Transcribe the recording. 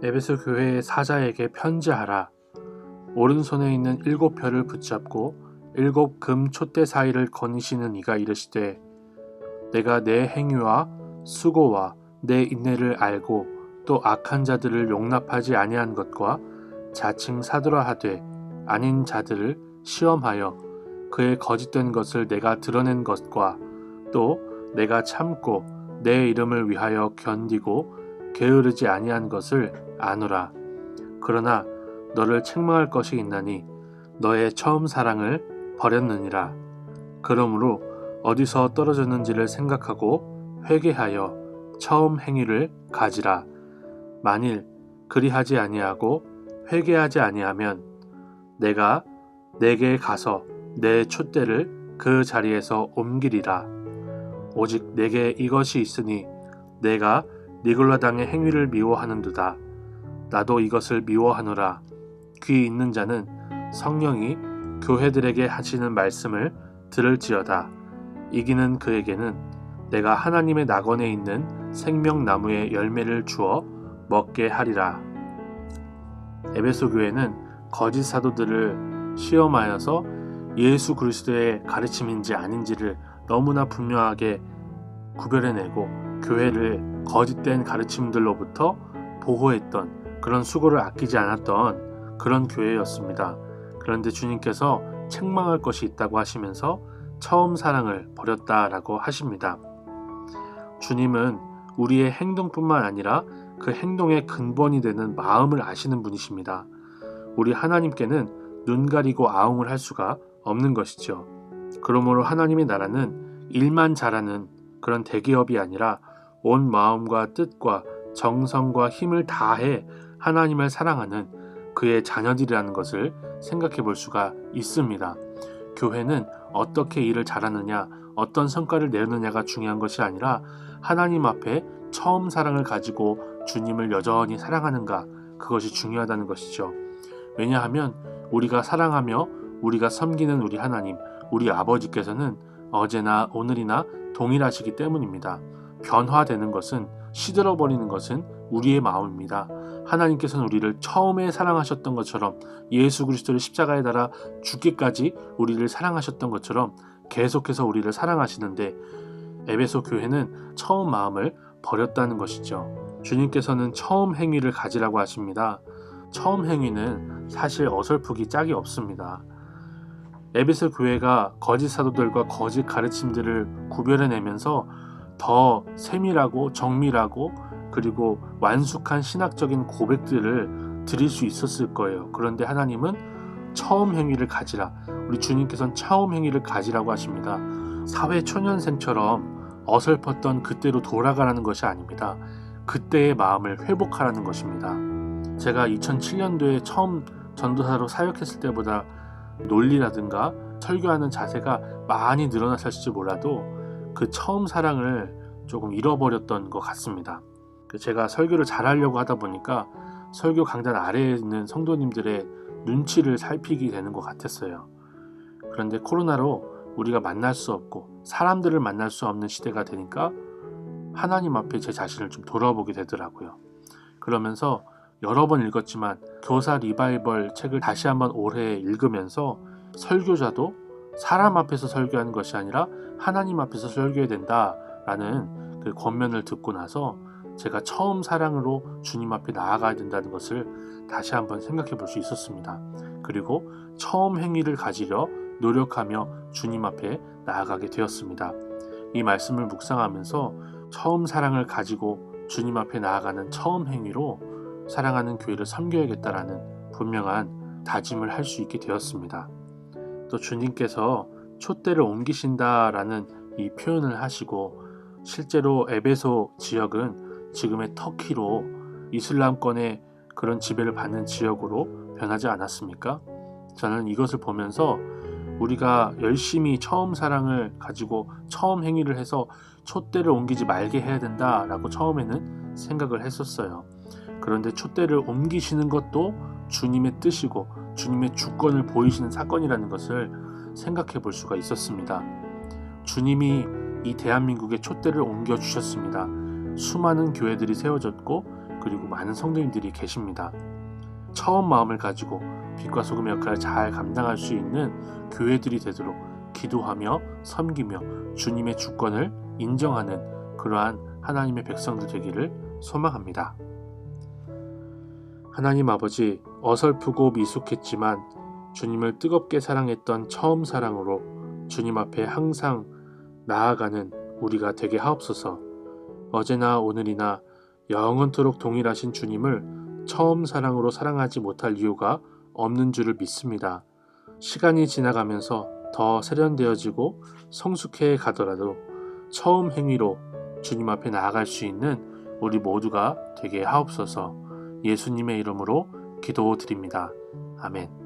에베소 교회의 사자에게 편지하라. 오른손에 있는 7별을 붙잡고 7금 촛대 사이를 거니시는 이가 이르시되, 내가 내 행위와 수고와 내 인내를 알고 또 악한 자들을 용납하지 아니한 것과 자칭 사도라 하되 아닌 자들을 시험하여 그의 거짓된 것을 내가 드러낸 것과 또 내가 참고 내 이름을 위하여 견디고 게으르지 아니한 것을 아노라. 그러나 너를 책망할 것이 있나니 너의 처음 사랑을 버렸느니라. 그러므로 어디서 떨어졌는지를 생각하고 회개하여 처음 행위를 가지라. 만일 그리하지 아니하고 회개하지 아니하면 내가 내게 가서 내 촛대를 그 자리에서 옮기리라. 오직 내게 이것이 있으니 내가 니골라당의 행위를 미워하는도다. 나도 이것을 미워하노라. 귀 있는 자는 성령이 교회들에게 하시는 말씀을 들을지어다. 이기는 그에게는 내가 하나님의 낙원에 있는 생명나무의 열매를 주어 먹게 하리라. 에베소 교회는 거짓 사도들을 시험하여서 예수 그리스도의 가르침인지 아닌지를 너무나 분명하게 구별해내고 교회를 거짓된 가르침들로부터 보호했던, 그런 수고를 아끼지 않았던 그런 교회였습니다. 그런데 주님께서 책망할 것이 있다고 하시면서 처음 사랑을 버렸다라고 하십니다. 주님은 우리의 행동뿐만 아니라 그 행동의 근본이 되는 마음을 아시는 분이십니다. 우리 하나님께는 눈 가리고 아웅을 할 수가 없는 것이죠. 그러므로 하나님의 나라는 일만 잘하는 그런 대기업이 아니라 온 마음과 뜻과 정성과 힘을 다해 하나님을 사랑하는 그의 자녀들이라는 것을 생각해 볼 수가 있습니다. 교회는 어떻게 일을 잘하느냐, 어떤 성과를 내느냐가 중요한 것이 아니라 하나님 앞에 처음 사랑을 가지고 주님을 여전히 사랑하는가, 그것이 중요하다는 것이죠. 왜냐하면 우리가 사랑하며 우리가 섬기는 우리 하나님, 우리 아버지께서는 어제나 오늘이나 동일하시기 때문입니다. 변화되는 것은, 시들어버리는 것은 우리의 마음입니다. 하나님께서는 우리를 처음에 사랑하셨던 것처럼, 예수 그리스도를 십자가에 달아 죽기까지 우리를 사랑하셨던 것처럼 계속해서 우리를 사랑하시는데, 에베소 교회는 처음 마음을 버렸다는 것이죠. 주님께서는 처음 행위를 가지라고 하십니다. 처음 행위는 사실 어설프기 짝이 없습니다. 에베소 교회가 거짓 사도들과 거짓 가르침들을 구별해내면서 더 세밀하고 정밀하고 그리고 완숙한 신학적인 고백들을 드릴 수 있었을 거예요. 그런데 하나님은 처음 행위를 가지라. 우리 주님께서는 처음 행위를 가지라고 하십니다. 사회 초년생처럼 어설펐던 그때로 돌아가라는 것이 아닙니다. 그때의 마음을 회복하라는 것입니다. 제가 2007년도에 처음 전도사로 사역했을 때보다 논리라든가 설교하는 자세가 많이 늘어났을지 몰라도 그 처음 사랑을 조금 잃어버렸던 것 같습니다. 제가 설교를 잘하려고 하다 보니까 설교 강단 아래에 있는 성도님들의 눈치를 살피게 되는 것 같았어요. 그런데 코로나로 우리가 만날 수 없고 사람들을 만날 수 없는 시대가 되니까 하나님 앞에 제 자신을 좀 돌아보게 되더라고요. 그러면서 여러 번 읽었지만 교사 리바이벌 책을 다시 한번 올해 읽으면서 설교자도 사람 앞에서 설교하는 것이 아니라 하나님 앞에서 설교해야 된다라는 그 권면을 듣고 나서 제가 처음 사랑으로 주님 앞에 나아가야 된다는 것을 다시 한번 생각해 볼 수 있었습니다. 그리고 처음 행위를 가지려 노력하며 주님 앞에 나아가게 되었습니다. 이 말씀을 묵상하면서 처음 사랑을 가지고 주님 앞에 나아가는 처음 행위로 사랑하는 교회를 섬겨야겠다라는 분명한 다짐을 할 수 있게 되었습니다. 또 주님께서 촛대를 옮기신다라는 이 표현을 하시고, 실제로 에베소 지역은 지금의 터키로 이슬람권의 그런 지배를 받는 지역으로 변하지 않았습니까? 저는 이것을 보면서 우리가 열심히 처음 사랑을 가지고 처음 행위를 해서 촛대를 옮기지 말게 해야 된다라고 처음에는 생각을 했었어요. 그런데 촛대를 옮기시는 것도 주님의 뜻이고 주님의 주권을 보이시는 사건이라는 것을 생각해 볼 수가 있었습니다. 주님이 이 대한민국에 촛대를 옮겨주셨습니다. 수많은 교회들이 세워졌고 그리고 많은 성도님들이 계십니다. 처음 마음을 가지고 빛과 소금 역할을 잘 감당할 수 있는 교회들이 되도록 기도하며 섬기며 주님의 주권을 인정하는 그러한 하나님의 백성들 되기를 소망합니다. 하나님 아버지, 어설프고 미숙했지만 주님을 뜨겁게 사랑했던 처음 사랑으로 주님 앞에 항상 나아가는 우리가 되게 하옵소서. 어제나 오늘이나 영원토록 동일하신 주님을 처음 사랑으로 사랑하지 못할 이유가 없는 줄을 믿습니다. 시간이 지나가면서 더 세련되어지고 성숙해 가더라도 처음 행위로 주님 앞에 나아갈 수 있는 우리 모두가 되게 하옵소서. 예수님의 이름으로 기도드립니다. 아멘.